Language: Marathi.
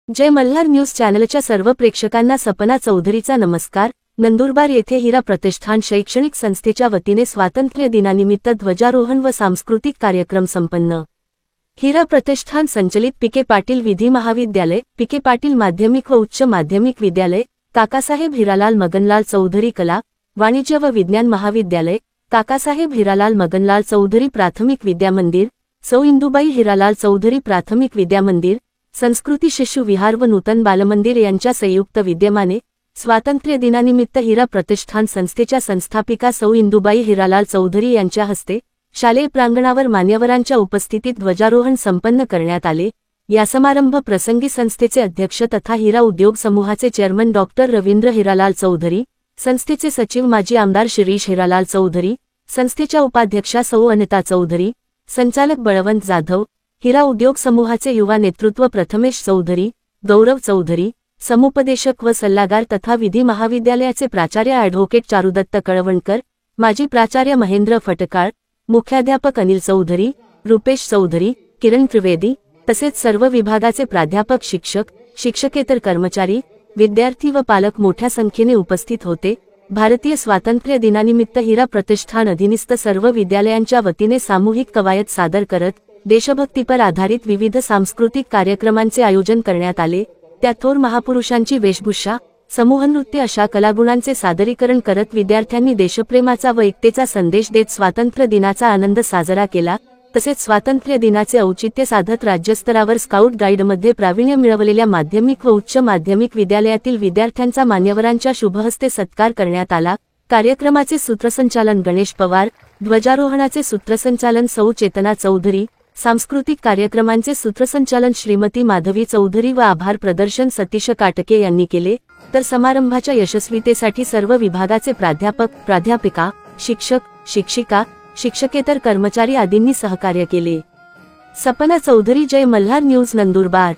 जय मल्हार न्यूज चॅनलच्या सर्व प्रेक्षकांना सपना चौधरीचा नमस्कार। नंदुरबार येथे हिरा प्रतिष्ठान शैक्षणिक संस्थेच्या वतीने स्वातंत्र्य दिनानिमित्त ध्वजारोहण व सांस्कृतिक कार्यक्रम संपन्न। हिरा प्रतिष्ठान संचलित पीके पाटील विधी महाविद्यालय, पीके पाटील माध्यमिक व उच्च माध्यमिक विद्यालय, काकासाहेब हिरालाल मगनलाल चौधरी कला, वाणिज्य व विज्ञान महाविद्यालय, काकासाहेब हिरालाल मगनलाल चौधरी प्राथमिक विद्या मंदिर, सौ इंदुबाई हिरालाल चौधरी प्राथमिक विद्या मंदिर, संस्कृती शिशु विहार व नूतन बालमंदिर यांच्या संयुक्त विद्यमाने स्वातंत्र्य दिनानिमित्त हिरा प्रतिष्ठान संस्थेच्या संस्थापिका सौ इंदुबाई हिरालाल चौधरी यांच्या हस्ते शालेय प्रांगणावर मान्यवरांच्या उपस्थितीत ध्वजारोहण संपन्न करण्यात आले। या समारंभ प्रसंगी संस्थेचे अध्यक्ष तथा हिरा उद्योग समूहाचे चेअरमन डॉक्टर रवींद्र हिरालाल चौधरी, संस्थेचे सचिव माजी आमदार शिरीष हिरालाल चौधरी, संस्थेच्या उपाध्यक्षा सौ अनिता चौधरी, संचालक बळवंत जाधव, हिरा उद्योग समूहाचे युवा नेतृत्व प्रथमेश चौधरी, गौरव चौधरी, समुपदेशक व सल्लागार तथा विधी महाविद्यालयाचे प्राचार्य ॲडव्होकेट चारुदत्त कळवणकर, माजी प्राचार्य महेंद्र फटकाळ, मुख्याध्यापक अनिल चौधरी, रुपेश चौधरी, किरण त्रिवेदी तसेच सर्व विभागाचे प्राध्यापक, शिक्षक, शिक्षकेतर कर्मचारी, विद्यार्थी व पालक मोठ्या संख्येने उपस्थित होते। भारतीय स्वातंत्र्य दिनानिमित्त हिरा प्रतिष्ठान अधीनस्थ सर्व विद्यालयांच्या वतीने सामूहिक कवायत सादर करत देशभक्तीपर आधारित विविध सांस्कृतिक कार्यक्रमांचे आयोजन करण्यात आले। त्यात थोर महापुरुषांची वेशभूषा, समूहनृत्य अशा कलागुणांचे सादरीकरण करत विद्यार्थ्यांनी देशप्रेमाचा व एकतेचा संदेश देत स्वातंत्र्य दिनाचा आनंद साजरा केला। तसेच स्वातंत्र्य दिनाचे औचित्य साधत राज्यस्तरावर स्काउट गाईडमध्ये प्रावीण्य मिळवलेल्या माध्यमिक व उच्च माध्यमिक विद्यालयातील विद्यार्थ्यांचा मान्यवरांच्या शुभहस्ते सत्कार करण्यात आला। कार्यक्रमाचे सूत्रसंचालन गणेश पवार, ध्वजारोहणाचे सूत्रसंचालन सौ चेतना चौधरी, सांस्कृतिक कार्यक्रमांचे सूत्रसंचालन श्रीमती माधवी चौधरी व आभार प्रदर्शन सतीश काटके यांनी केले। तर समारंभाच्या यशस्वीतेसाठी सर्व विभागाचे प्राध्यापक, प्राध्यापिका, शिक्षक, शिक्षिका, शिक्षकेतर कर्मचारी आदींनी सहकार्य केले। सपना चौधरी, जय मल्हार न्यूज, नंदुरबार।